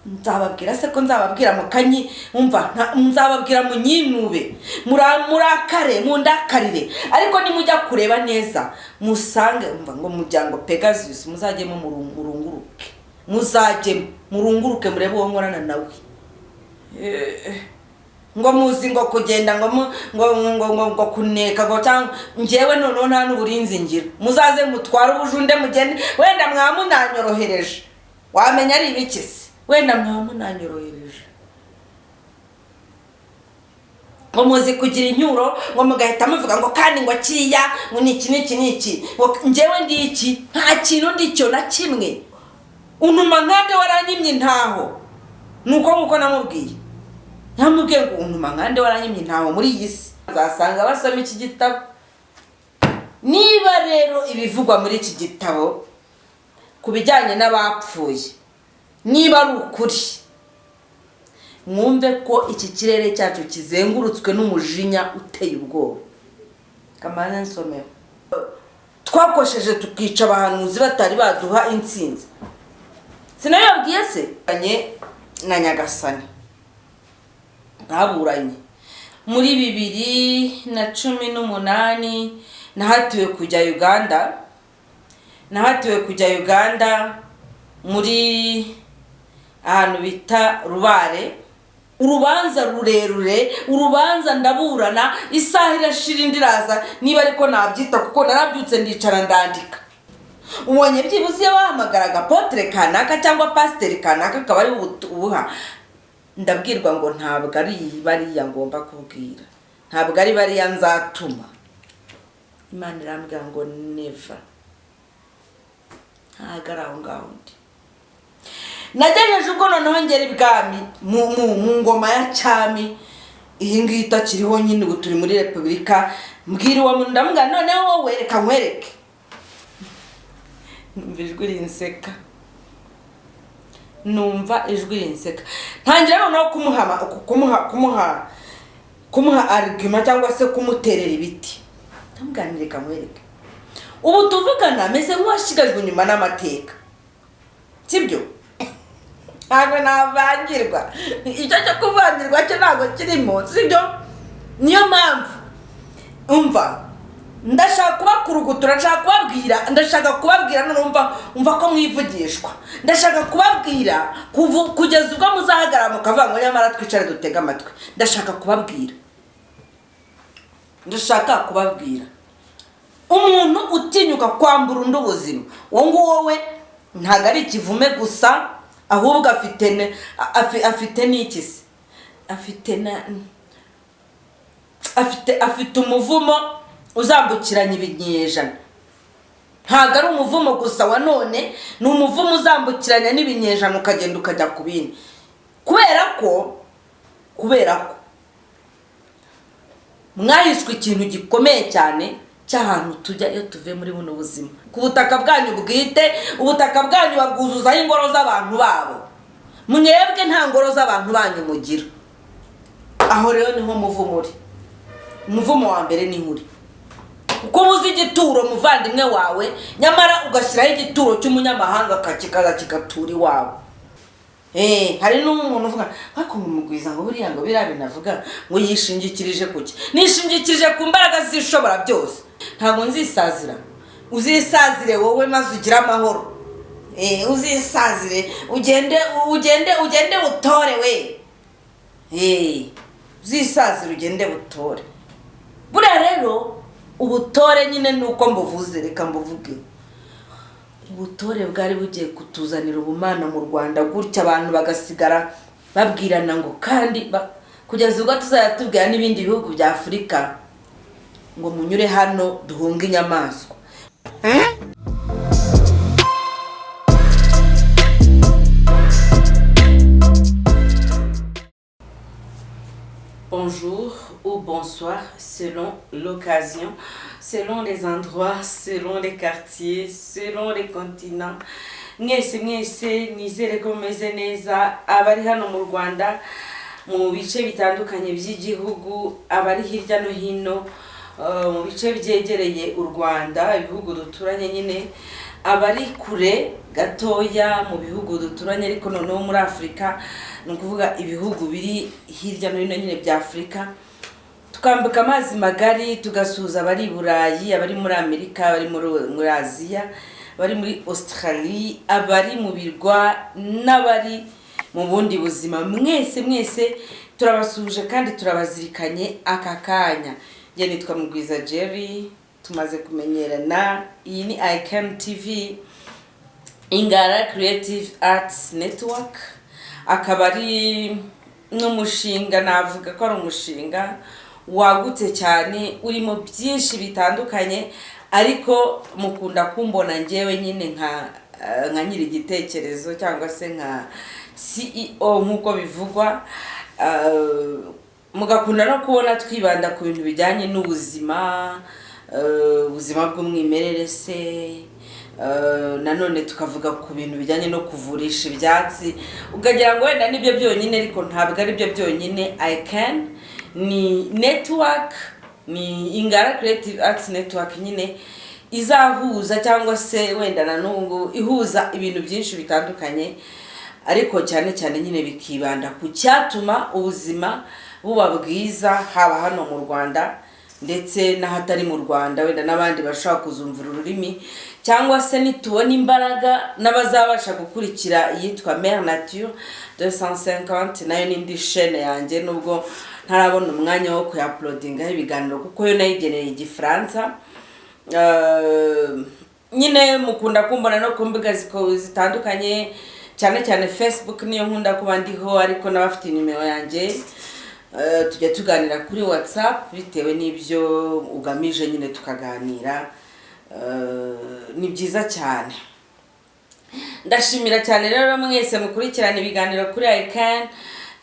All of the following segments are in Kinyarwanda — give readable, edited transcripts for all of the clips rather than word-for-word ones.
nzababwira se ko nzababwira mukanyi umva nzababwira munyinube murakare mundakarire ariko nimujya kureba neza musange umva ngo mujyango Pegasus muzajyemo murunguruke muzajye murunguruke murebe uwo nkorana nawe ngo muzi ngo kugenda ngo kuneka ngo cyangwa ngewe noneho nta n'uburinzi ngira muzaze mutwara ubujunde mugende wenda mwamunanyorohereje wamenya ari ibikisi wenda mwamunanyorohereje ngo muzi kugira inyuro ngo mugahita muvuga ngo kandi ngo kiriya ngo niki ngewe ndi iki nta kintu ndicyo na kimwe unuma nkande waranyimye ntaho nuko namubwiye namubwiye ngo unuma nkande waranyimye ntaho muri iyi si azasanga basoma iki gitabo niba rero ibivugwa muri iki gitabo kubijyanye n'abapfuye niba ari ukuri mwumve ko iki kirere cyacu kizengurutswe n'umujinya uteye ubwoba kamana nsomero twakosheje tukica abahanuzi batari baduha intsinzi sinayabwiye se na Nyagasani ntaburanye muri 2018 nahatiwe kujya Uganda muri ahantu bita Rubare urubanza rurerure urubanza ndaburana isaha irashira indiraza niba ariko nabyita kuko narabyutse ndicara ndandika ubonye byibuze yabahamagaraga Apotre kanaka cyangwa Pasteur kanaka akaba ari ubuha ndabwirwa ngo ntabwo ari bariya ngomba kubwira ntabwo ari bariya nzatuma Imana irambwira ngo never agaraho ngaundi nagejeje ubwo noneho ngera ibwami mu ngoma ya cyami iyi ngiyi itakiriho nyine ubu turi muri Republika mbwira uwo muntu ndamubwira noneho wowe reka nkwereke numva ijwi rinseka ntangira noneho kumuha argument cyangwa se kumuterera ibiti ndamubwira reka nkwereke ubu tuvugana meze nk'uwashigajwe inyuma n'amateka sibyo ntabwo navangirwa icyo cyo kuvangirwa cyo ntabwo kirimo sibyo niyo mpamvu umva ndashaka kubakurugutura ndashaka kubabwira umva ko mwivugishwa ndashaka kubabwira kugeza ubwo muzahagarara mukavuga ngo nyamara twicare dutega amatwi ndashaka kubabwira umuntu utinyuka kwambura undi ubuzima uwo nguwo we ntabwo ari ikivume gusa ahubwo afite n'ikisi afite umuvumo uzambukiranya ibinyejana ntabwo ari umuvumo gusa wa none ni umuvumo uzambukiranya n'ibinyejana ukagenda ukajya ku bindi kubera ko mwahishwe ikintu gikomeye cyane cy'ahantu tujya iyo tuve muri buno buzima ku butaka bwanyu bwite ubutaka bwanyu baguzuzaho ingoro z'abantu babo mwebwe nta ngoro z'abantu banyu mugira aho rero niho umuvumo wa mbere ni nkuri uko muzi igituro muvandimwe wawe nyamara ugashyiraho igituro cy'umunyamahanga kikaza kigatura iwawe hari n'umuntu uvuga ariko mumugwiza ngo buriya ngo birabe navuga ngo yishingikirije kuki nishingikirije ku mbaraga zishobora byose ntabwo nzisazira uzisazire wowe maze ugira amahoro uzisazire ugende butore we uzisazire ugende butore buriya rero ubutore nyine nuko mbuvuze reka mbuvuge ubutore bwari bugiye kutuzanira ubumana mu Rwanda gutya abantu bagasigara babwirana ngo kandi kugeza ubwo tuzayatubwira n'ibindi bihugu bya Afurika ngo munyure hano duhunga inyamaswa Bonjour ou bonsoir selon l'occasion, selon les endroits, selon les quartiers, selon les continents. Mwese nizere ko meze neza abari hano mu Rwanda mu bice bitandukanye by'igihugu abari hirya no hino mu bice byegereye u Rwanda ibihugu duturanye nyine abari kure gatoya mu bihugu duturanye ariko noneho muri Afurika, ni ukuvuga ibihugu biri hirya no hino nyine bya Afurika, tukambuka amazi magari tugasuhuza abari i Burayi, abari muri Amerika, abari muri Aziya, abari muri Australia, abari mu birwa n'abari mu bundi buzima. Mwese turabasuje kandi turabazirikanye aka kanya. Njye nitwa Mugwiza Jerry, tumaze kumenyerana. Iyi ni ICAN TV, Ingara Creative Arts Network. Akaba ari n'umushinga, navuga ko ari umushinga wagutse cyane, urimo byinshi bitandukanye, ariko mukunda kumbona njyewe nyine nka nyiri igitekerezo cyangwa se nka CEO nk'uko bivugwa. Mugakunda no kubona twibanda ku bintu bijyanye n'ubuzima, ubuzima bw'umwimerere se, nanone tukavuga ku bintu bijyanye no kuvurisha ibyatsi, ukagira ngo wenda nibyo byonyine, ariko ntabwo ari byo byonyine. ICAN ni network, ni Ingara Creative Arts Network nyine izahuza cyangwa se wenda na nungu ihuza ibintu byinshi bitandukanye, ariko cyane cyane nyine bikibanda ku cyatuma ubuzima buba bwiza, haba hano mu Rwanda ndetse n'ahatari mu Rwanda, wenda n'abandi bashaka kuzumvira ururimi, cyangwa se nitubona imbaraga n'abazabasha gukurikira iyitwa Mère Nature 250, nayo n'indi chaîne yanjye, nubwo ntarabona umwanya wo kuyaplodingaho ibiganiro kuko yo nayigeneye Igifaransa. Nyine mukunda kumbona no ku mbuga zitandukanye, cyane cyane Facebook niyo nkunda kuba ndiho, ariko n'abafite nimero yanjye tujya tuganira kuri WhatsApp bitewe n'ibyo ugamije, nyine tukaganira. Ni byiza cyane. Ndashimira cyane rero mwese mukurikirana ibiganiro kuri ICAN,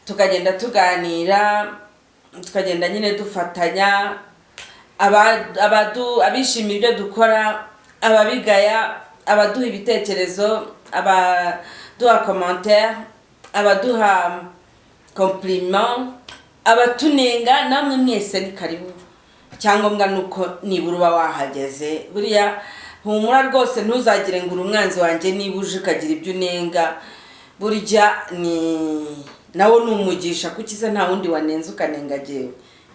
tukagenda tuganira, tukagenda nyine dufatanya, abishimira ibyo dukora, ababigaya, abaduha ibitekerezo, abaduha commentaire, abaduha compliment, abatunenga, namwe mwese ni karibu. Cyangombwa nuko nibura uba wahageze. Buriya humura rwose, ntuzagire ngo umwanzi wanjye nibuje ukagira ibyo unenga. Burya ni nawo numugisha, kukiza nta wundi wanenze ukanenga jewe.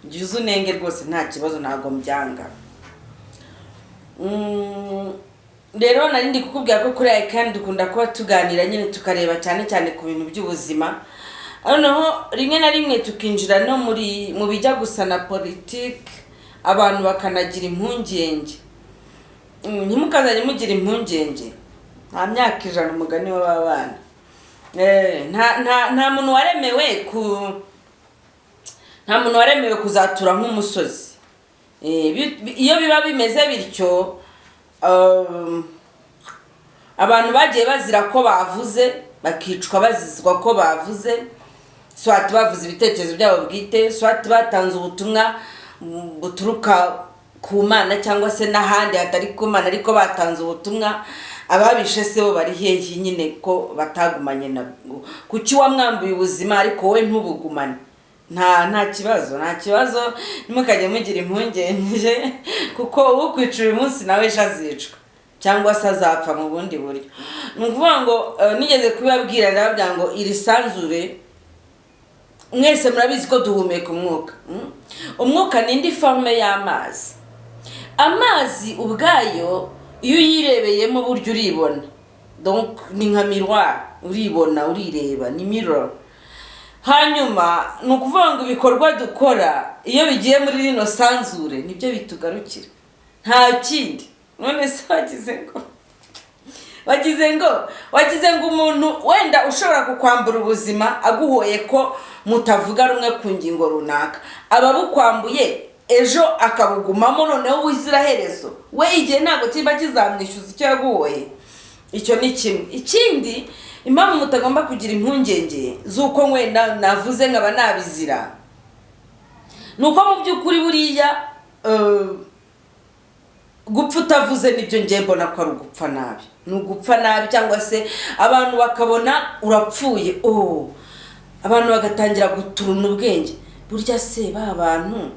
Jya unenge rwose nta kibazo, ntago mbyanga. Rero narindi kukubwira ko kuri ICAN dukunda kuba tuganira nyine, tukareba cyane cyane ku bintu by'ubuzima. Noneho rimwe na rimwe tukinjira no mu bijya gusa na politiki, abantu bakanagira impungenge. Ntimukazanye mugira impungenge, nta myaka 100 umugani w'abana. Nta muntu waremewe kuzatura nk'umusozi. Iyo biba bimeze bityo, abantu bagiye bazira ko bavuze, bakicwa bazizwa ko bavuze, swati bavuze ibitekerezo byabo bwite, swati batanze ubutumwa buturuka ku Mana cyangwa se n'ahandi hatari ku Mana, ariko batanze ubutumwa. Ababishe se bo bari hehe nyine ko batagumanye nabwo? Kuki wamwambuye ubuzima ariko we ntubugumane? Nta kibazo, nimukajye mugira impungenge, kuko ukwica uyu munsi nawe ejo azicwa cyangwa se azapfa mu bundi buryo. Ni ukuvuga ngo nigeze kubabwira, ndababwira ngo iri sanzure mwese murabizi ko duhumeka umwuka ni indi forme y'amazi. Amazi ubwayo iyo uyirebeyemo buryo uribona, donc ni nka miroir, uribona urireba, ni mirror. Hanyuma ni ukuvuga ngo ibikorwa dukora iyo bigiye muri rino sanzure nibyo bitugarukira, nta kindi. None se wagize ngo umuntu wenda ushobora kukwambura ubuzima aguhoye ko mutavuga rumwe ku ngingo runaka, ababukwambuye ejo akabugumamo, noneho ubuziraherezo we igihe ntabwo kiba kizamwishyuza icyo yaguhoye. Icyo ni kimwe. Ikindi, impamvu mutagomba kugira impungenge z'uko wenda navuze nkaba nabizira, nuko mu by'ukuri buriya gupfa utavuze nibyo njye mbona ko ari ugupfa nabi. Ni ugupfa nabi, cyangwa se abantu bakabona urapfuye, abantu bagatangira guturuna ubwenge. Burya se ba bantu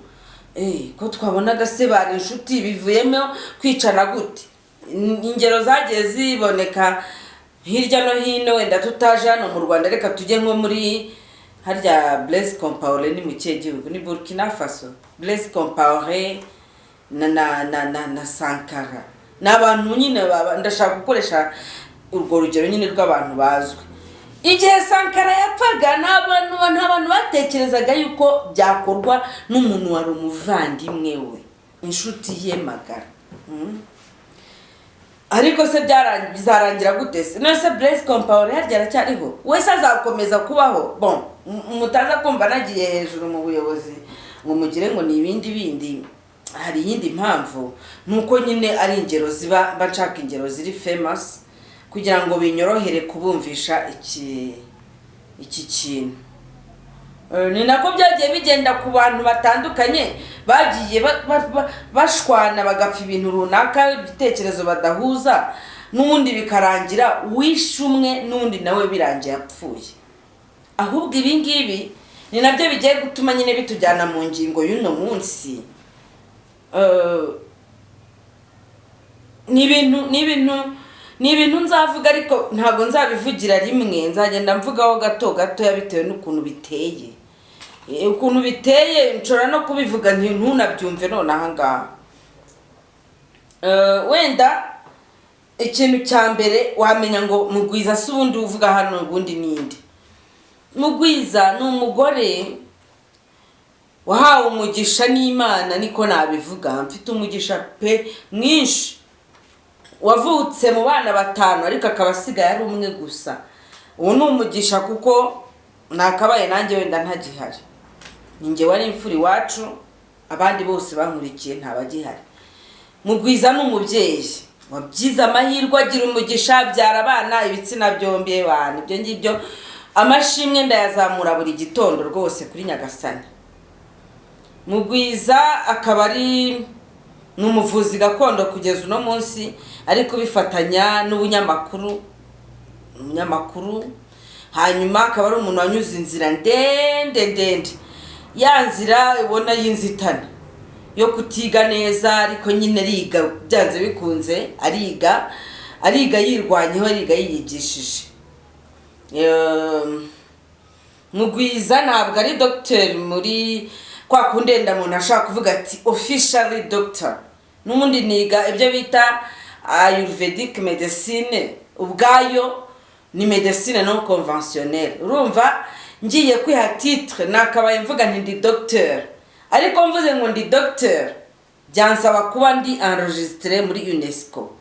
ko twabonaga se bari inshuti, bivuyemo kwicana gute? ingero zagiye ziboneka hirya no hino, wenda tutaje hano mu Rwanda, reka tujye nko muri harya Blaise Compaoré ni mu kihe gihugu, ni Burkina Faso. Blaise Compaoré na Sankara n'abantu nyine ndashaka gukoresha urwo rugero nyine rw'abantu bazwi. Igihe Sankara yapfaga n'abantu batekerezaga yuko byakorwa n'umuntu wari umuvandimwe we, inshuti ye magara. Ariko se bizarangira gute se? Nose Blaise Compaoré harya aracyariho, wese azakomeza kubaho? Bon, mutaza kumva nagiye hejuru mu buyobozi ngo mugire ngo ni ibindi hari yindi mpamvu, nuko nyine ari ingero ziba bacaka ingero ziri famous kugira ngo binyorohere kubumvisha iki kintu. Ni nako byagiye bigenda ku bantu batandukanye bagiye bashwana bagapfa ibintu runaka, ibitekerezo badahuza, n'ubundi bikarangira wishe umwe n'undi nawe birangiye yapfuye. Ahubwo ibi ngibi ni nabyo bigiye gutuma nyine bitujyana mu ngingo y'uno munsi. Ni ibintu nzavuga ariko ntabwo nzabivugira rimwe, nzagenda mvugaho gato bitewe n'ukuntu biteye. Ukuntu biteye nshobora no kubivuga ntunabyumve none aha ngaha. Wenda ikintu cya mbere wamenya ngo Mugwiza si ubundi uvuga hano ubundi ninde. Mugwiza ni umugore wahawe umugisha n'Imana, niko nabivuga, mfite umugisha pe mwinshi. Wavutse mu bana 5 ariko akaba asigaye ari umwe gusa. Uwo ni umugisha kuko nakabaye nanjye wenda ntagihari. Ninjye wari imfuri wacu, abandi bose bankurikiye ntabagihari. Mugwiza ni umubyeyi wabyize amahirwe, agira umugisha, byara abana ibitsina byombi bana. Ibyo ngibyo amashimwe ndayazamura buri gitondo rwose kuri Nyagasani. Mugwiza akaba ari n'umuvuzi gakondo kugeza uno munsi, ariko bifatanya n'ubunyamakuru, hanyuma akaba ari umuntu wanyuze inzira ndende, ya nzira ubona y'inzitane yo kutiga neza, ariko nyine ariga byanze bikunze, ariga yirwanyeho, ariga yiyigishije. Mugwiza ntabwo ari docteur muri kwa kundenda umuntu ashaka kuvuga ati officially doctor. N'ubundi niga ibyo bita Ayurvedic medicine, ubwayo ni medicine non conventionnelle. Urumva ngiye kwiha titre nakabaye mvuga nti ndi docteur, ariko mvuze ngo ndi docteur byansaba kuba ndi enregistré muri UNESCO.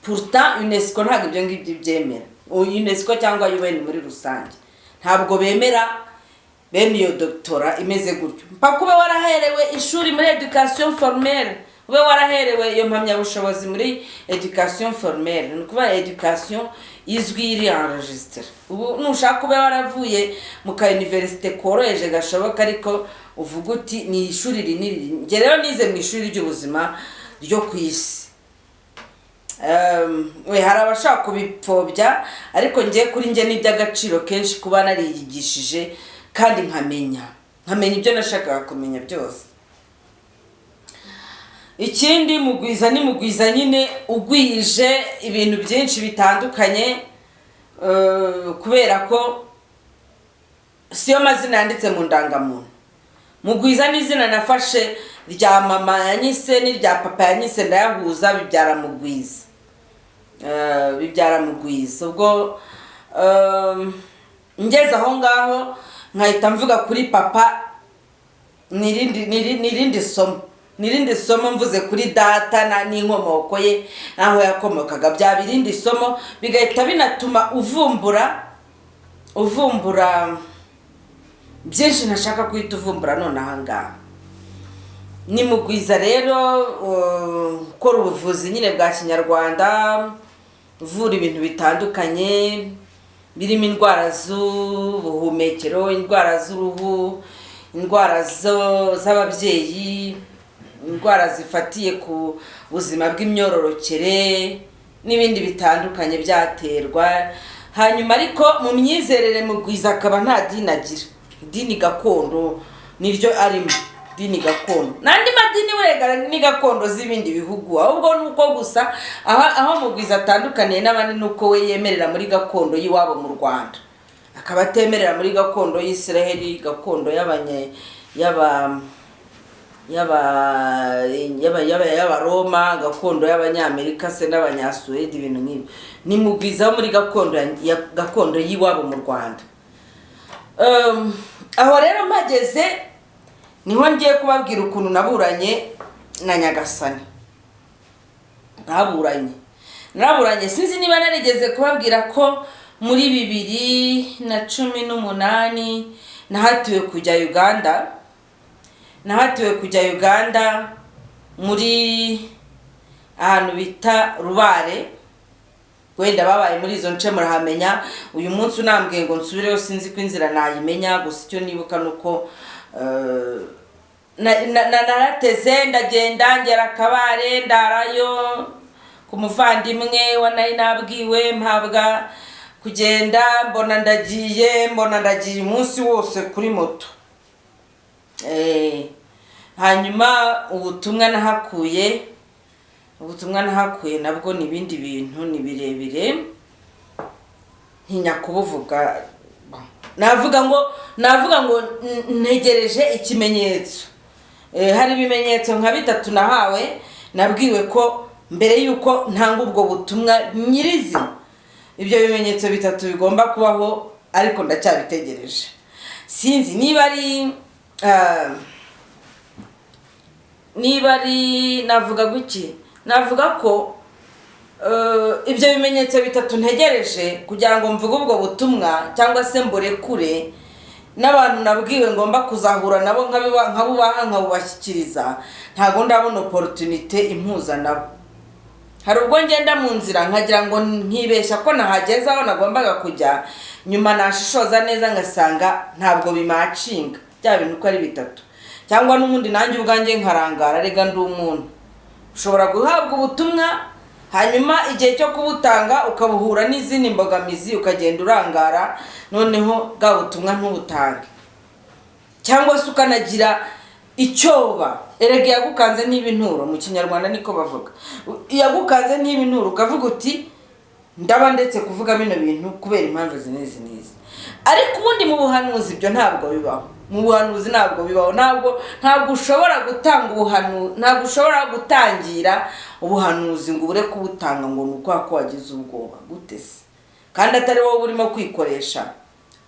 Pourtant UNESCO ntabwo ibyo ngibyo byemera. UNESCO cyangwa UN muri rusange ntabwo bemera bene iyo doctora imeze gutyo. Mpaka ube waraherewe ishuri muri education formelle, ube waraherewe iyo mpamyabushobozi muri education formelle, ni kuba education izwi iri enregistré. Ubu nushaka ube waravuye mu ka université koroheje gashoboka, ariko uvuga uti ni ishuri rinini. Nge rero nize mu ishuri ry'ubuzima ryo kwisi. Hari abashaka kubipfobya, ariko ngiye kuri nge ni by'agaciro kenshi kuba nariyigishije kandi nkamenya ibyo nashakaga kumenya byose. Ikindi Mugwiza ni Mugwiza nyine ugwije ibintu byinshi bitandukanye, kubera ko siyo mazina yanditse mu ndangamuntu. Mugwiza ni izina nafashe rya mama yanyise n'irya papa yanyise, ndayahuza bibyara Mugwiza. Ubwo ngeze aho ngaho nkahita mvuga kuri papa nirindi somo mvuze kuri data n'inkomoko ye naho yakomokaga, bya birindi somo bigahita binatuma uvumbura byinshi ntashaka kwita uvumbura none aha ngaha. Ni Mugwiza rero ukora ubuvuzi nyine bwa Kinyarwanda, uvura ibintu bitandukanye birimo indwara z'ubuhumekero, indwara z'uruhu, indwara z'ababyeyi, indwara zifatiye ku buzima bw'imyororokere n'ibindi bitandukanye byaterwa. Hanyuma ariko mu myizerere Mugwiza akaba nta dini agira, idini gakondo niryo arimo, dini gakondo n'andi madini burega ni gakondo z'ibindi bihugu ahubwo nuko gusa aho mugwiza atandukaniye n'abandi nuko we yemerera muri gakondo yiwabo mu Rwanda akaba atemerera muri gakondo y'Isiraheli gakondo yaba Roma gakondo y'Abanyamerika se n'Abanyasuwedi ibintu nk'ibi ni mugwiza muri gakondo yiwabo mu Rwanda. Aho rero mageze niho ngiye kubabwira ukuntu naburanye na Nyagasani. Naburanye sinzi niba narigeze kubabwira ko muri 2018 nahatiwe kujya Uganda muri ahantu bita Rubare. Wenda babaye muri izo nce murahamenya uyu munsi unambwiye ngo nsubireyo sinzi ko inzira nayimenya gusa icyo nibuka nuko narateze ndagenda ngera Kabare ndarayo ku muvandimwe wa nari nabwiwe mpabwa kugenda mbona ndagiye umunsi wose kuri moto. Hanyuma ubutumwa nahakuye nabwo nibindi bintu ni birebire ntinya kubuvuga. Navuga ngo ntegereje ikimenyetso. Hari ibimenyetso nka 3 nahawe nabwiwe ko mbere yuko ntanga ubwo butumwa nyirizi ibyo bimenyetso 3 bigomba kubaho ariko ndacyabitegereje. Sinzi niba ari navuga guki navuga ko ibyo bimenyetso 3 ntegereje kugira ngo mvuge ubwo butumwa cyangwa se mburekure n'abantu nabwiwe ngomba kuzahura nabo nkabubashyikiriza ntago ndabona opportunity impuza nabo. Hari ubwo ngenda mu nzira nkagira ngo nkibeshya ko nahageze aho nagombaga kujya nyuma nashishoza neza ngasanga ntabwo bimacinga bya bintu ko ari 3 cyangwa n'umundi nanjye ubwanjye nkarangara rega ndi umuntu ushobora guhabwa ubutumwa hanyuma igihe cyo kubutanga ukabuhura n'izindi mbogamizi ukagenda urangara noneho bwa butumwa ntubutange cyangwa se ukanagira icyoba erega yagukanze n'ibinturo mu Kinyarwanda niko bavuga yagukanze n'ibinturo ukavuga uti ndaba ndetse kuvuga bino bintu kubera impamvu zinezi ariko ubundi mu buhanuzi ibyo ntabwo bibaho. Mu buhanuzi ntabwo bibaho ntabwo ushobora gutanga ntabwo ushobora gutangira ubuhanuzi ngo ubure kubutanga ngo nuko wagize ubwoba gute se kandi atari wowe urimo kwikoresha.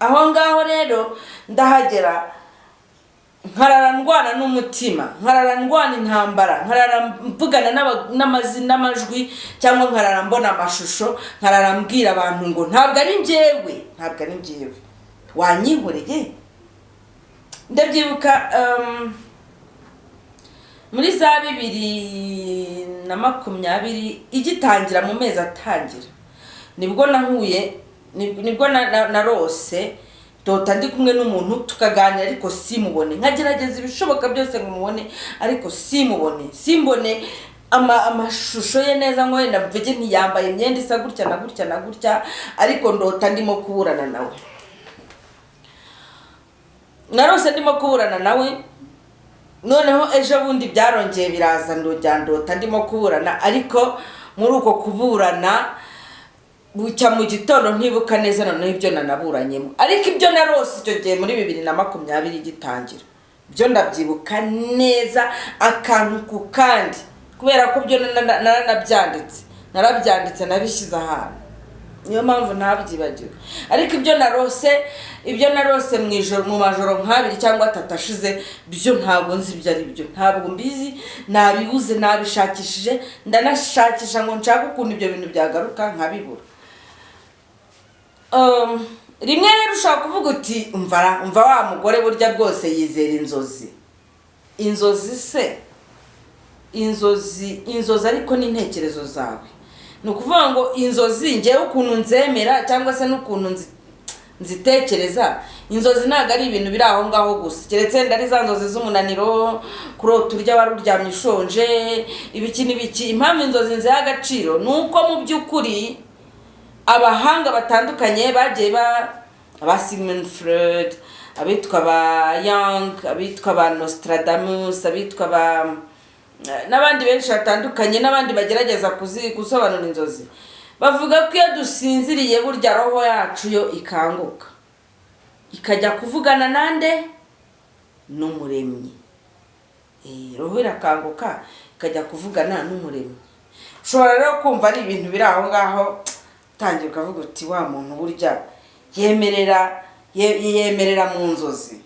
Aho ngaho rero ndahagera nkararandwana n'umutima nkararandwana intambara nkararambugana n'amajwi cyangwa nkararambona amashusho nkararambwira abantu ngo ntabwo ari njyewe wanyihoreye. Ndabyibuka muri za 2020 igitangira mu mezi atangira nibwo narose tota ndi kumwe n'umuntu tukaganira ariko simubone nkagerageza ibishoboka byose ngo mubone ariko simbone amashusho ye neza ngo wenda mvuge ntiyambaye imyenda isa gutya na gutya ariko ndota ndimo kuburana nawe. Narose ndimo kuburana nawe noneho ejo bundi byarongeye biraza ndota ndimo kuburana ariko muri uko kuburana bucya mu gitondo ntibuka neza noneho ibyo nanaburanyemo ariko ibyo narose icyo gihe muri 2020 gitangira byo ndabyibuka neza akantu ku kandi kubera ko byo narabyanditse nabishyize ahantu niyo mpamvu ntabyibagiwe ariko ibyo narose mu majoro nk'abiri cyangwa 3 ashize byo ntabwo nzi ibyo ari byo ntabwo mbizi nabibuze nabishakishije ndanashakisha ngo nshaka ukuntu ibyo bintu byagaruka nkabibura. Rimwe rero ushaka kuvuga uti umva wa mugore burya bwose yizera inzozi ariko n'intekerezo zawe ni ukuvuga ngo inzozi ngewe ukuntu nzemera cyangwa se n'ukuntu nzitekereza inzozi ntabwo ari ibintu biri aho ngaho gusa keretse ndari za nzozi z'umunaniro kurota urya wari uryamye ushonje ibiki impamvu inzozi nziha agaciro ni uko mu by'ukuri abahanga batandukanye bagiye ba Sigmund Freud abitwa ba Young, abitwa ba Nostradamus, abitwa ba n'abandi benshi batandukanye, n'abandi bagerageza gusobanura inzozi, bavuga ko iyo dusinziriye burya roho yacu yo ikanguka ikajya kuvugana nande n'umuremyi. Roho irakanguka ikajya kuvugana n'umuremyi. Ushobora rero kumva ari ibintu biri aho ngaho utangiye ukavuga uti wa muntu burya yemerera mu nzozi.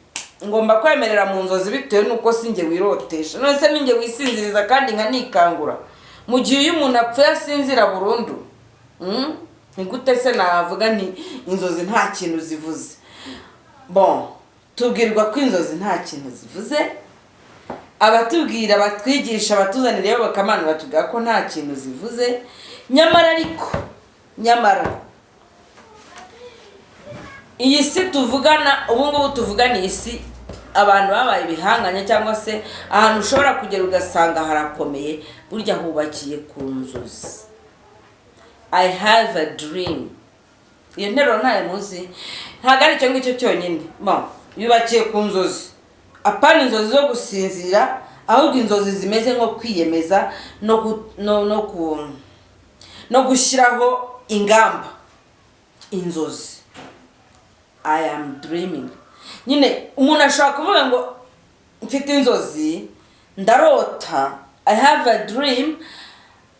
Ngomba kwemerera mu nzozi bitewe nuko sinjye wirotesha, none se ninjye wisinziriza kandi nkanikangura. Mu gihe uyu muntu apfuye asinzira burundu, ni gute se navuga nti inzozi nta kintu zivuze? Bon, tubwirwa ko inzozi nta kintu zivuze, abatubwira batwigisha abatuzanira yo bakamana batubwira ko nta kintu zivuze. Nyamara iyi si tuvugana ubu ngubu, tuvugana iyi si abantu babaye ibihanganya, cyangwa se ahantu ushobora kugera ugasanga harakomeye, burya hubakiye ku nzozi. I have a dream. Iyo nteruro ntayo muzi, ntabwo ari icyo ngicyo cyonyine. Yubakiye ku nzozi, apana inzozi zo gusinzira, ahubwo inzozi zimeze nko kwiyemeza no gushyiraho ingamba. Inzozi, I am dreaming. Nyine umuntu ashobora kuvuga ngo mfite inzozi, ndarota, I have a dream,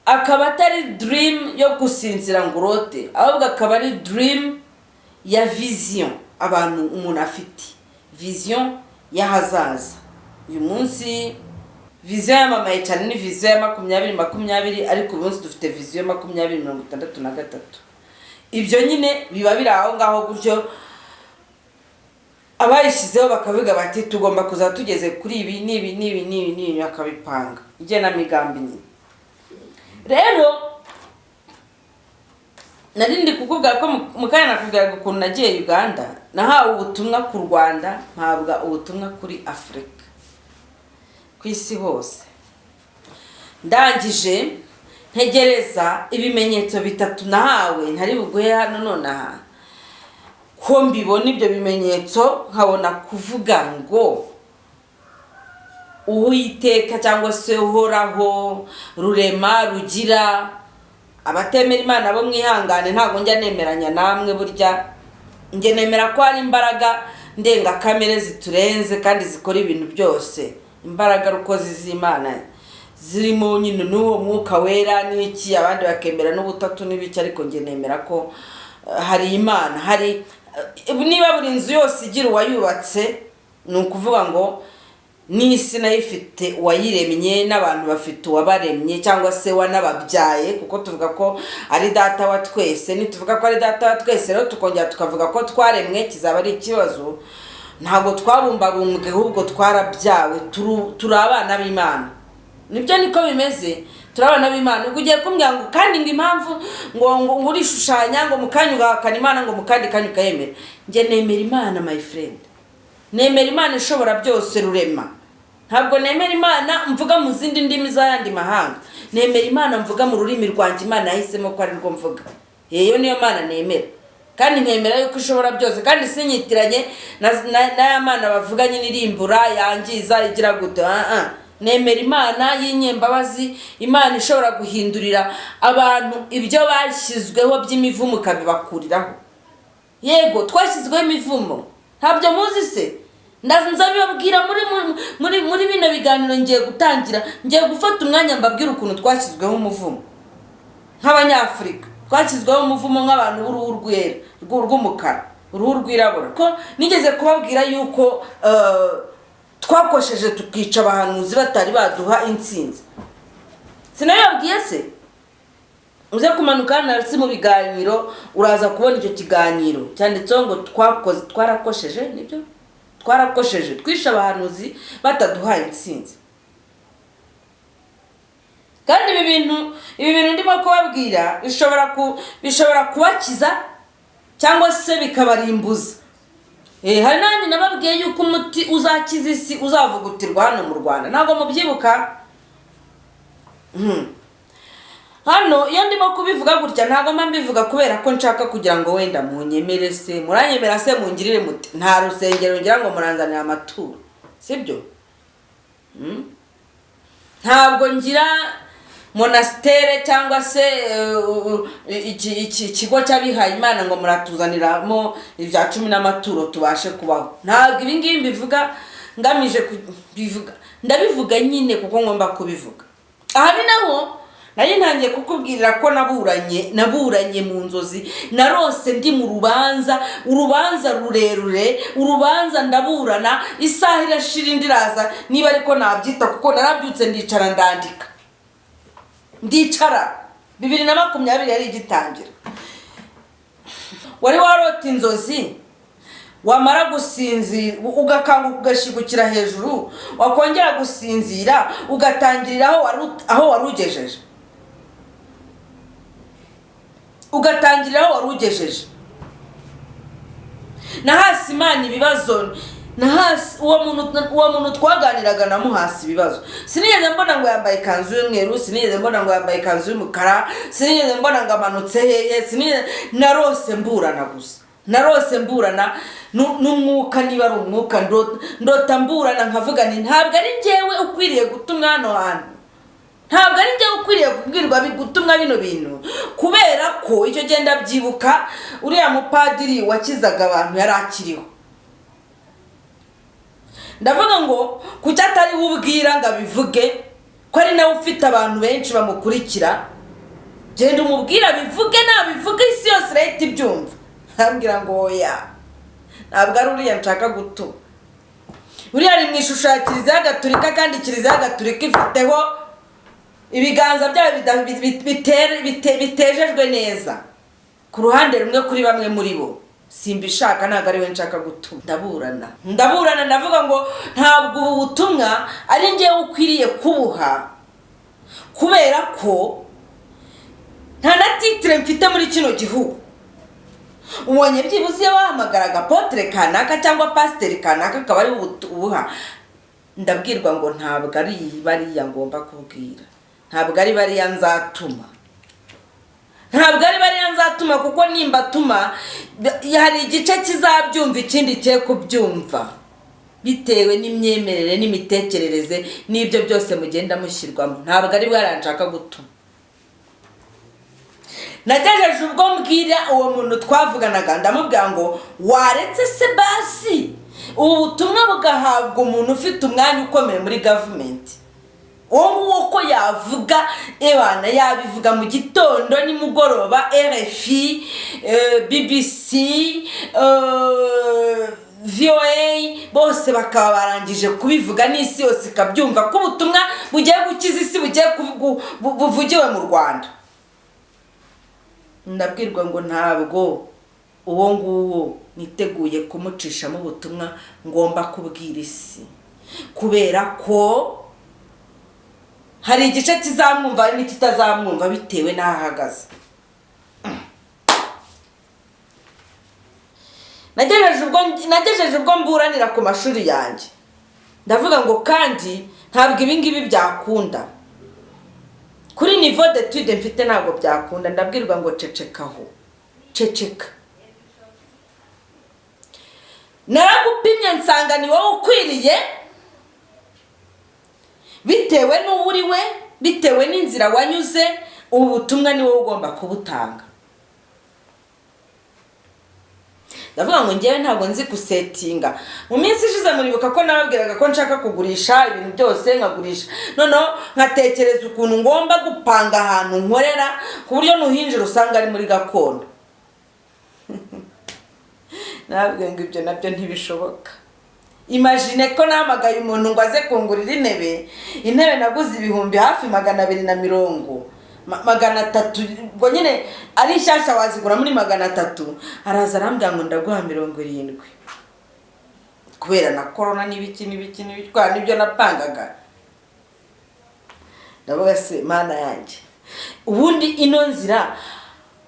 akaba atari dream yo gusinzira ngo urote, ahubwo akaba ari dream ya vision. Abantu umuntu afite vision y'ahazaza. Uyu munsi vision yamamaye cyane ni vision ya 2020, ariko uyu munsi dufite vision ya 2063. Ibyo nyine biba biri aho ngaho gutyo, abayishyizeho bakavuga bati tugomba kuza tugeze kuri ibi n'ibi akabipanga igenamigambi nyine. Rero narindi kukubwira ko mukanya nakubwira ukuntu nagiye Uganda, nahawe ubutumwa ku Rwanda, mpabwa ubutumwa kuri Afrika, ku isi hose. Ndangije ntegereza ibimenyetso 3 nahawe, ntari buguhe hano nonaha. Ko mbibona ibyo bimenyetso nkabona kuvuga ngo Uwiteka cyangwa se Uhoraho, Rurema, Rugira, abatemera Imana bo mwihangane, ntago njya nemeranya namwe. Burya nge nemera ko ari imbaraga ndenga kamere ziturenze kandi zikora ibintu byose. Imbaraga rukozi z'Imana zirimo nyine n'uwo mwuka wera n'iki, abandi bakemera n'ubutatu n'ibiki, ariko nge nemera ko hari Imana. Hari niba buri nzu yose igira uwayubatse, ni ukuvuga ngo n'isi nayo ifite uwayiremye, n'abantu bafite uwabaremye cyangwa se wanababyaye, kuko tuvuga ko ari data wa twese. Nituvuga ko ari data wa twese rero tukongera tukavuga ko twaremwe, kizaba ari ikibazo. Ntabwo twabumbabumbwe, ahubwo twarabyawe, turi abana b'Imana. Nibyo niko bimeze, turi abana b'Imana. Ubwo ugiye kumbwira ngo kandi ngo impamvu ngo urishushanya ngo mukanya ugahakana Imana ngo mukandi kanya ukayemera. Nge nemera Imana my friend, nemera Imana ishobora byose, Rurema. Ntabwo nemera Imana mvuga mu zindi ndimi z'ayandi mahanga, nemera Imana mvuga mu rurimi rwanjye Imana yahisemo ko ari rwo mvuga. Iyo niyo Mana nemera, kandi nemera yuko ishobora byose, kandi sinyitiranye na Mana bavuga nyine irimbura, yangiza, igira gute. Nemera Imana y'inyembabazi, Imana ishobora guhindurira abantu ibyo bashyizweho by'imivumo kabibakuriraho. Yego twashyizweho imivumo, ntabyo muzi se? Nzabibabwira muri bino biganiro ngiye gutangira, ngiye gufata umwanya mbabwira ukuntu twashyizweho umuvumo nk'Abanyafrika. Twashyizweho umuvumo nk'abantu b'uruhu rwera, rw'umukara, uruhu rwirabura. Ko nigeze kubabwira yuko twakosheje tukica abahanuzi batari baduha intsinzi. Sinababwiye se? Uze kumanuka narasi mu biganiro uraza kubona icyo kiganiro cyanditseho ngo twarakosheje. Nibyo twarakosheje, twisha abahanuzi bataduha intsinzi. Kandi ibi bintu ndimo kubabwira bishobora kubakiza cyangwa se bikabarimbuza. Hari nandi nababwiye yuko umuti uzakiza isi uzavugutirwa hano mu Rwanda, ntabwo mubyibuka. hano iyo ndimo kubivuga gutya ntabwo mbivuga kubera ko nshaka kugira ngo wenda munyemere se muranyemera se mungirire muti nta rusengero ngira ngo muranzanire amaturo sibyo ntabwo ngira monastere cyangwa se ikigo cy'abihaye Imana ngo muratuzaniramo ibya 10 n'amaturo tubashe kubaho. Ntabwo ibi ngibi mbivuga ngamije kubivuga, ndabivuga nyine kuko ngomba kubivuga. Aha ni naho nari ntangiye kukubwirira ko naburanye mu nzozi, narose ndi mu urubanza rurerure, urubanza ndaburana, isaha irashira indiraza niba ariko nabyita kuko narabyutse ndicara ndandika. 2020 yari igitangira. Wari warota inzozi, wamara gusinzira ugakanguka ugashigukira hejuru, wakongera gusinzira ugatangirira aho warugejeje. Nahasi Imana ibibazo, nahasi uwo muntu twaganiraga namuhasi ibibazo. Sinigeze mbona ngo yambaye ikanzu y'umweru, sinigeze mbona ngo yambaye ikanzu y'umukara, sinigeze mbona ngo amanutse hehe, narose mburana gusa. Narose mburana n'umwuka, niba ari umwuka ndota mburana nkavuga nti ntabwo ari njyewe ukwiriye gutumwa hano hantu, ntabwo ari njyewe ukwiriye kubwirwa gutumwa bino bintu, kubera ko icyo genda byibuka uriya mupadiri wakizaga abantu yari akiriho. Ndavuga ngo kuki atari ubwira ngo abivuge ko ari nawe ufite abantu benshi bamukurikira, genda umubwira bivuge, nabivuge isi yose irahita ibyumva. Ambwira ngo oya, ntabwo ari uriya nshaka gutuma. Uriya ari mu ishusho ya Kiliziya Gatolika, kandi Kiliziya Gatolika ifiteho ibiganza byayo bitejejwe neza ku ruhande rumwe kuri bamwe muri bo. Simbishaka, ntabwo ari we nshaka gutuma. Ndaburana ndavuga ngo ntabwo ubu butumwa ari njyewe ukwiriye kubuha, kubera ko nta na titre mfite muri kino gihugu. Ubonye byibuze iyo bahamagaraga apotre kanaka cyangwa pasiteri kanaka akaba ari ubuha, ndabwirwa ngo ntabwo ari bariya ngomba kubwira, ntabwo ari bariya nzatuma, kuko nimba tuma hari igice kizabyumva ikindi cye kubyumva bitewe n'imyemerere n'imitekerereze n'ibyo byose mugenda mushyirwamo. Ntabwo ari bwaranshaka gutuma. Nagejeje ubwo mbwira uwo muntu twavuganaga, ndamubwira ngo waretse se basi ubu butumwa bugahabwa umuntu ufite umwanya ukomeye muri government. Uwo ko yavuga ebana yabivuga mu gitondo nimugoroba, RFI, BBC, VOA bose bakaba barangije kubivuga n'isi yose ikabyumva ko ubutumwa bugiye gukiza isi, bugiye buvugiwe mu Rwanda. Ndabwirwa ngo ntabwo uwo nguwo niteguye kumucishamo ubutumwa ngomba kubwira isi, kubera ko hari igice kizamwumva n'ikitazamwumva bitewe n'ahagaze. Nagejeje ubwo mburanira ku mashuri yanjye, ndavuga ngo kandi ntabwo ibi ngibi byakunda kuri niveau d'étude mfite, ntabwo byakunda. Ndabwirwa ngo ceceka. Naragupimye nsanga ni wowe ukwiriye, bitewe n'uwuriwe, bitewe n'inzira wanyuze, ubu butumwa ni wowe ugomba kubutanga. Ndavuga ngo ngewe ntabwo nzi gusetinga. Mu minsi ishize muribuka ko nababwiraga ko nshaka kugurisha ibintu byose, nkagurisha noneho nkatekereza ukuntu ngomba gupanga ahantu nkorera ku buryo nuhinjira usanga ari muri gakondo. Nababwiye ngo ibyo nabyo ntibishoboka. Imagine ko namagaye umuntu ngo aze kungurira intebe naguze ibihumbi hafi 250, 300, ngo nyine ari nshyashya wazigura muri 300, araza arambwira ngo ndaguha 70 kubera na corona n'ibiki nibyo napangaga. Ndavuga se Mana yanjye, ubundi ino nzira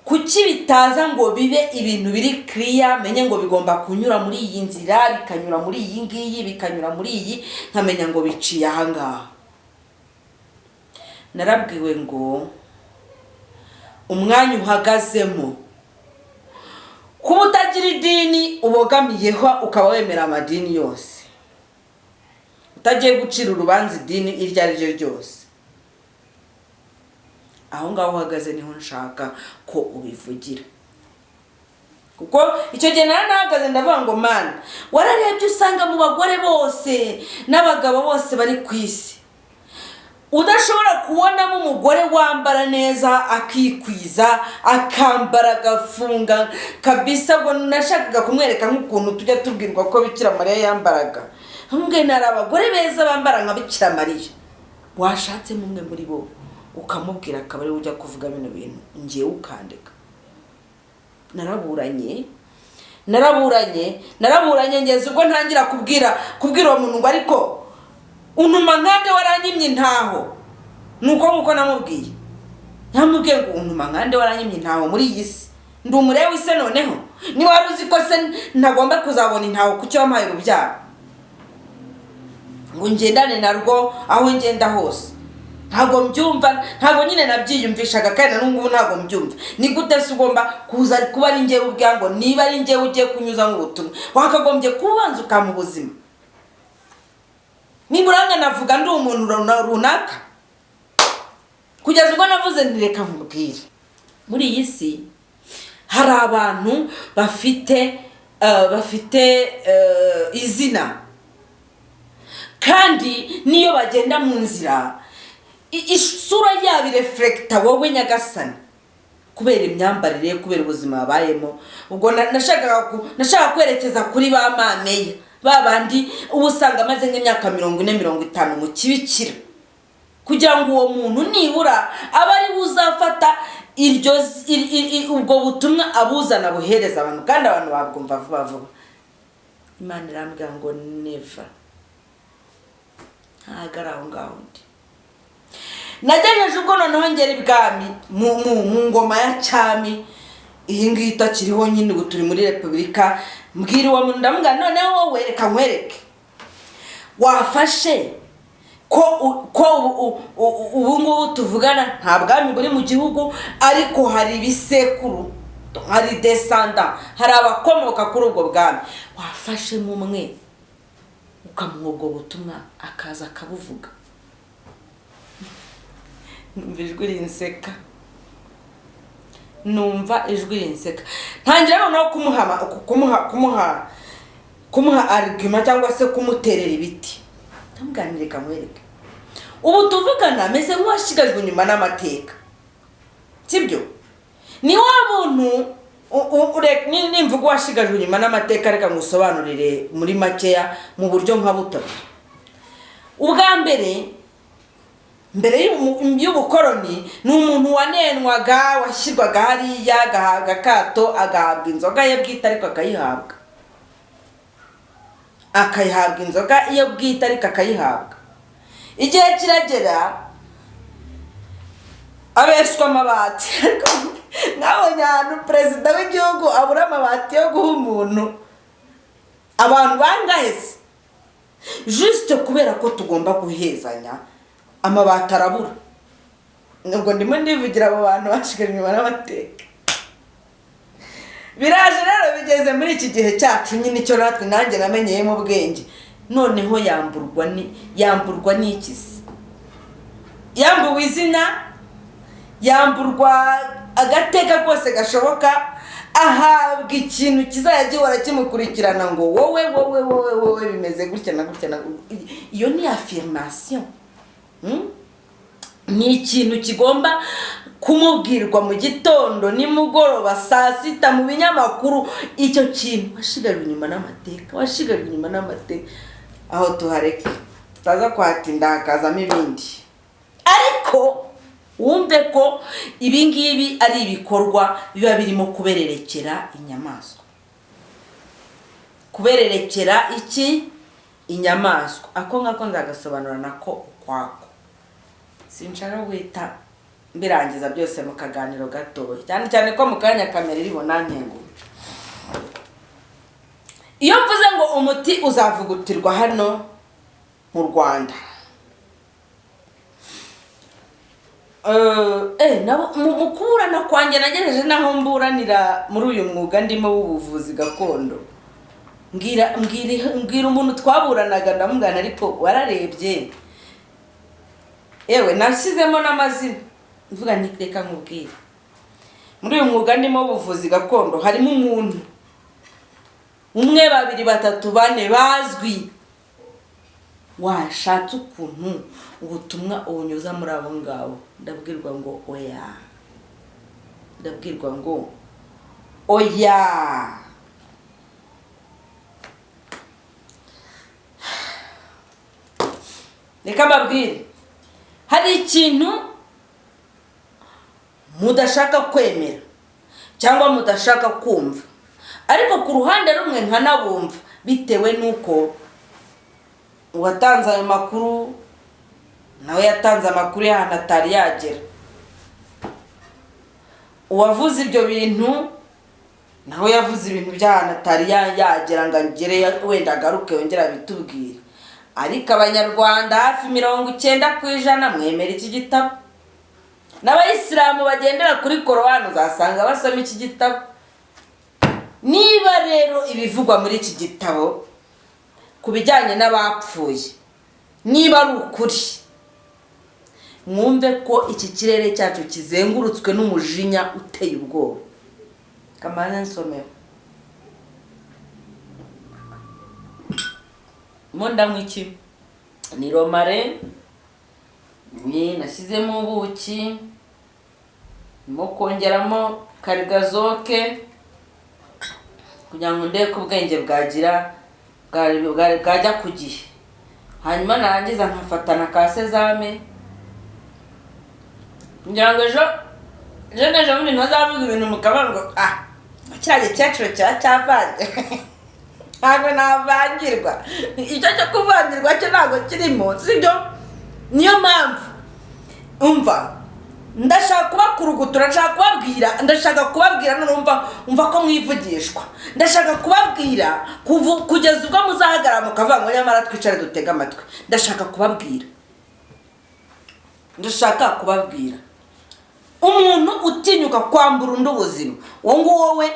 kuki bitaza ngo bibe ibintu biri clear, menye ngo bigomba kunyura muri iyi nzira, bikanyura muri iyi ngiyi, bikanyura muri iyi, nkamenya ngo biciye aha ngaha. Narabwiwe ngo umwanya uhagazemo, kuba utagira idini ubogamiyeho ukaba wemera amadini yose, utagiye gucira urubanza idini iryo ari ryo ryose, aho ngaho uhagaze niho nshaka ko ubivugira. Kuko icyo gihe nahagaze ndavuga ngo mana, wararebye usanga mu bagore bose n'abagabo bose bari ku isi udashobora kubonamo umugore wambara neza akikwiza akambara agafunga kabisa, ngo nashakaga kumwereka nk'ukuntu tujya tubwirwa ko Bikira Mariya yambaraga. Hamwe nari abagore beza bambara nka Bikira Mariya, washatse mumwe muri bo ukamubwira akaba ari ujya kuvuga bino bintu, ngiye ukandeka. Naraburanye ngeze ubwo ntangira kubwira uwo muntu ngo ariko untuma nkande waranyimye intaho. Nuko namubwiye ngo untuma nkande waranyimye intaho muri iyi si, ndi umurewe ise noneho ni wari uzi ko se ntagomba kuzabona intaho kucyo wampaye urubyaro ngo ngendane narwo aho ngenda hose. Ntago mbyumva, ntago nyine nabyiyumvishaga kandi n'ubu ntago mbyumva. Ni gute se ugomba kuza kuba ari ngewe ubwango, niba ari ngewe ugiye kunyuza mu butumwa wakagombye kubanza ukamu buzima. Niburanga navuga ndi umuntu runaka kugeza ubwo navuze ndireka nkubwire, muri iyi si hari abantu bafite izina, kandi niyo bagenda mu nzira isura yabo reflecta wowe nyagasani, kubera imyambarire, kubera ubuzima babayemo. Ubwo nashaka kwerekeza kuri ba mameya babandi ubusanga amaze nk'imyaka 40-50 mu kibikira, kugira ngo uwo muntu nibura abari buzafata ubwo butumwa abuzana buhereza abantu, kandi abantu babwumva vuba vuba. Imana irambwira ngo never, ntagara ngaho ndi. Nagejeje ubwo noneho ngera ibwami mu ngoma ya cyami, iyi ngiyi itakiriho nyine, ubu turi muri Repubulika. Mbwira uwo muntu ndamubwira noneho wowe reka nkwereke, wafashe ko ubu ngubu tuvugana nta bwami buri mu gihugu, ariko hari ibisekuru, hari descendant, hari abakomoka kuri ubwo bwami. Wafashe mumwe ukamuha ubwo butumwa akaza akabuvuga. Numva ijwi rinseka, ntangira noneho kumuha argument cyangwa se kumuterera ibiti. Ndamubwira reka nkwereke, ubu tuvugana meze nk'uwashigajwe inyuma n'amateka, sibyo? Ni wa muntu nimvuga uwashigajwe inyuma n'amateka, reka ngusobanurire muri makeya mu buryo nka butatu. Ubwa mbere y'ubukoroni ni umuntu wanenwaga, washyirwaga hariya agahabwa akato, agahabwa inzoga ye bwite ariko akayihabwa inzoga iyo bwite ariko akayihabwa. Igihe kiragera abeshwa amabati, nkabonye ahantu perezida w'igihugu abura amabati yo guha umuntu. Abantu bangahe se juste kubera ko tugomba guhezanya amabati arabura. Nubwo ndimo ndivugira abo bantu bashiganye inyuma n'amateka. Biraje rero bigeze muri iki gihe cyacu nyine, icyo natwe nanjye namenyeyemo ubwenge. Noneho yamburwa n'ikisi, yambuwe izina, yamburwa agateka kose gashoboka, ahabwa ikintu kizajya gihora kimukurikirana ngo wowe bimeze gutya na gutya. Iyo ni affirmation. Ni ikintu kigomba kumubwirwa mu gitondo, nimugoroba, saa sita, mu binyamakuru. Icyo kintu washigajwe inyuma n'amateka, aho tuhareke tutaza kwatinda hakazamo ibindi. Ariko wumve ko ibi ngibi ari ibikorwa biba birimo kubererekera inyamaswa. Kubererekera inyamaswa, ako ngako nzagasobanura nako ukwako. Sinshaka guhita mbirangiza byose mu kaganiro gato, cyane ko mu kanya kamera iribona ntengo. Iyo mvuze ngo umuti uzavugutirwa hano mu Rwanda, mu kuburana kwanjye nagejeje naho mburanira muri uyu mwuga ndimo w'ubuvuzi gakondo. Mbwira umuntu twaburanaga ndamugana ariko wararebye yewe nashyizemo n'amazina mvuga nti reka nkubwire muri uyu mwuga ndimo w'ubuvuzi gakondo harimo umuntu umwe, babiri, batatu, bane bazwi washatse ukuntu ubutumwa ubunyuza muri abo ngabo. Ndabwirwa ngo oya, ndabwirwa ngo oya. Reka mbabwire, hari ikintu mudashaka kwemera cyangwa mudashaka kumva, ariko ku ruhande rumwe nkanabumva bitewe nuko uwatanze ayo makuru nawe yatanze amakuru y'ahantu atari yagera, uwavuze ibyo bintu nawe yavuze ibintu by'ahantu atari yagera ngo agere wenda agaruke yongera bitubwire. Ariko abanyarwanda hafi 90% mwemera iki gitabo, n'abayisilamu bagendera kuri Korowani uzasanga basoma iki gitabo. Niba rero ibivugwa muri iki gitabo ku bijyanye n'abapfuye niba ari ukuri, mwumve ko iki kirere cyacu kizengurutswe n'umujinya uteye ubwoba. Kamana nsomero monda mwiki ni romare ni nashyizemo ubuki mo kongeramo karigazoke kugira ngo ndeke ubwenge bwajya ku gihe. Hanyuma narangiza nkafatana ka sezame kugira ngo ejo bundi ntazavuga ibintu mukaba ngo kiriya gikecuru cyavanye ntabwo navangirwa. Icyo cyo kuvangirwa cyo ntabwo kirimo, sibyo? Niyo mpamvu umva ndashaka kubakurugutura, ndashaka kubabwira numva ko mwivugishwa. Ndashaka kubabwira kugeza ubwo muzahagarara mukavuga ngo nyamara twicare dutega amatwi. Ndashaka kubabwira umuntu utinyuka kwambura undi ubuzima, wowe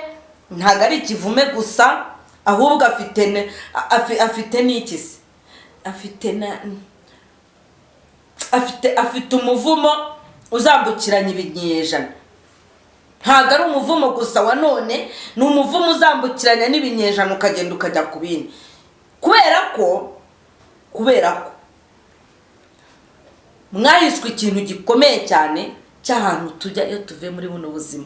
ntago ari ikivume gusa, ahubwo afite n'ikisi, afite umuvumo uzambukiranya ibinyejana. Ntago ari umuvumo gusa wa none, ni umuvumo uzambukiranya n'ibinyejana ukagenda ukajya ku bindi. Kubera ko mwahishwe ikintu gikomeye cyane cy'ahantu tujya iyo tuve muri buno buzima.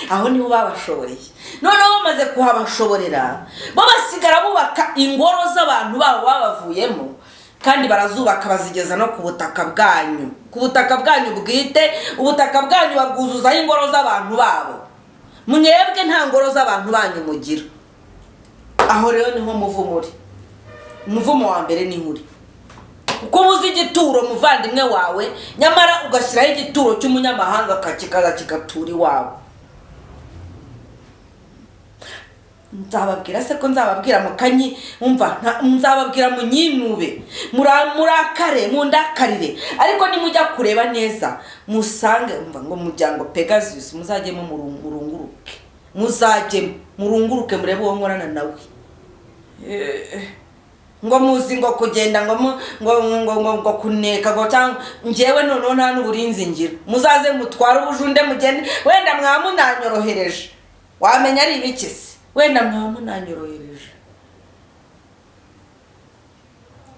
Aho niho babashoboreye. Noneho bamaze kuhabashoborera bo basigara bubaka ingoro z'abantu babo babavuyemo, kandi barazubaka bazigeza no ku butaka bwanyu bwite. Ubutaka bwanyu babwuzuzaho ingoro z'abantu babo. Mwebwe nta ngoro z'abantu banyu mugira. Aho rero niho muvumo uri. Umuvumo wa mbere ni nkuri, kuko buzi igituro muvandimwe wawe, nyamara ugashyiraho igituro cy'umunyamahanga kikaza kigatura iwawe. Nzababwira se ko nzababwira mukanyi, nzababwira munyinube, murakare mundakarire, ariko nimujya kureba neza musange ngo muryango Pegasus muzajyemo murunguruke murebe uwo nkorana nawe. Ngo muzi ngo kugenda ngo kuneka ngo cyangwa ngewe noneho nta n'uburinzi ngira, muzaze mutware ubujunde mugende, wenda mwamunanyorohereje wamenya ari ibikisi, wenda mwamunanyorohereje.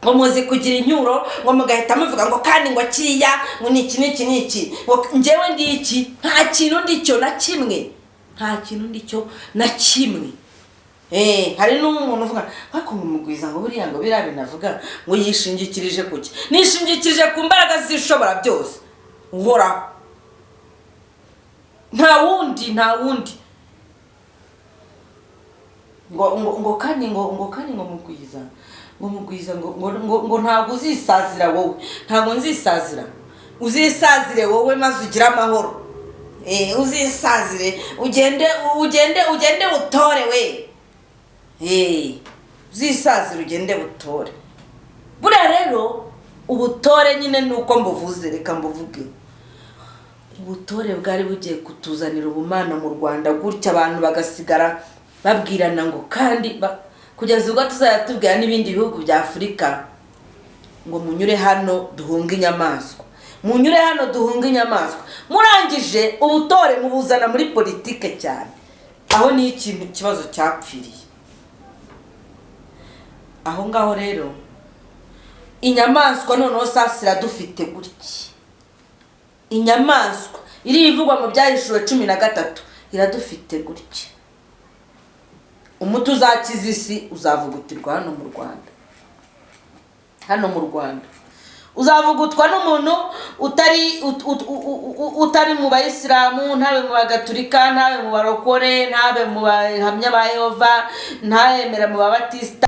Ngo muzi kugira inyuro ngo mugahita muvuga ngo kandi ngo kiriya ngo niki ngewe ndi iki, nta kintu ndicyo na kimwe. Hari n'umuntu uvuga ariko mugwiza ngo buriya ngo biriya binavuga ngo yishingikirije kuki. Nishingikirije ku mbaraga zishobora byose uhoraho, nta wundi ngo kandi mugwiza ngo ntabwo uzisazira wowe. Ntabwo nzisazira, uzisazire wowe maze ugire amahoro. Uzisazire ugende utore we. Uzisazire ugende butore. Buriya rero ubutore nyine nuko mbuvuze, reka mbuvuge ubutore bwari bugiye kutuzanira ubumana mu Rwanda, gutya abantu bagasigara babwirana ngo kandi kugeza ubwo tuzajya tubwira n'ibindi bihugu bya Afurika ngo munyure hano duhunga inyamaswa, munyure hano duhunga inyamaswa. Murangije ubutore mubuzana muri politike cyane, aho ni ikintu kibazo cyapfiriye aho ngaho. Rero inyamaswa noneho sasira dufite gutya, inyamaswa iri ivugwa mu Byahishuwe 13 iradufite gutya. Umuti uzakiza isi uzavugutirwa hano mu Rwanda, hano mu Rwanda uzavugutwa n'umuntu utari mu Bayisilamu, ntabe mu Bagatulika, ntabe mu Barokore, ntabe mu Bahamya ba Yehova, ntayemera mu Babatisita.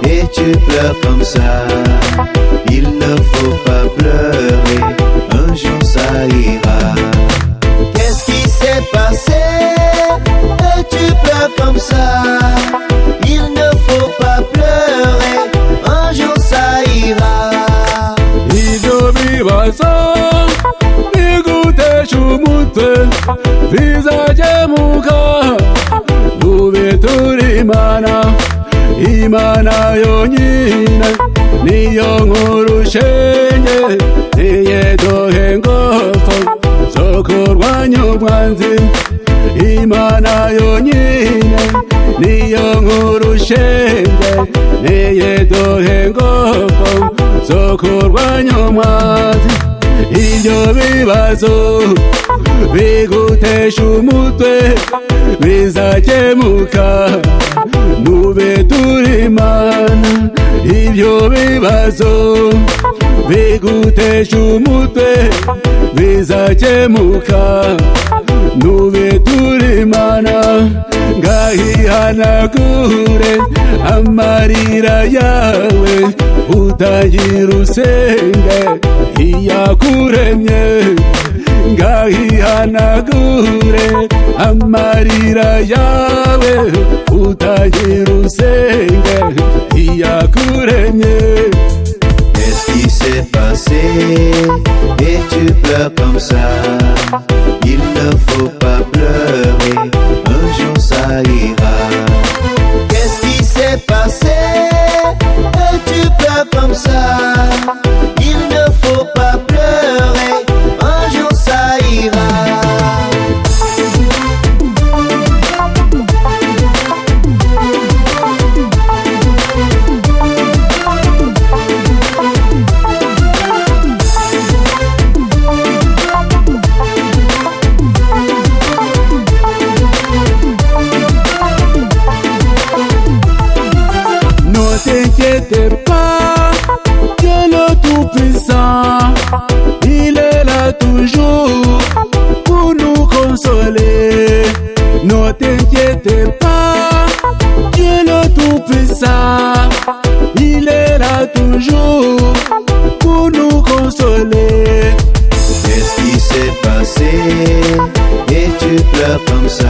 Et tu pleures comme ça, il ne faut pas pleurer, un jour ça ira. Qu'est-ce qui s'est passé? Et tu pleures comme ça, il ne faut pas pleurer, un jour ça ira. Ivyo bibazo bigutesha umutwe bizakemuka, nube turi Imana yonyine niyo nkuru shenge, niye duhe ingufu zo kurwanya umwanzi. Imana yonyine niyo nkuru shenge, niye duhe ingufu zo kurwanya umwanzi. Ibyo bibazo bigutesha umutwe bizakemuka, nube turi Imana. Ibyo bibazo bigutesha umutwe bizakemuka, nube turi Imana. Ngahihanagure amarira yawe, utagira usenge iyakuremye. Ngahihanagure amarira yawe, utagira usenge iyakuremye. Qu'est-ce qui s'est passé? Et tu pleures comme ça, il ne faut pas pleurer, un jour ça ira. Qu'est-ce qui s'est passé? Et tu pleures comme ça, il ne faut pas pleurer, un jour ça ira. Ne t'inquiète pas, Dieu le Tout-Puissant, il est là toujours pour nous consoler. Ne t'inquiète pas, Dieu le Tout-Puissant, il est là toujours pour nous consoler. Qu'est-ce qui s'est passé? Et tu pleures comme ça.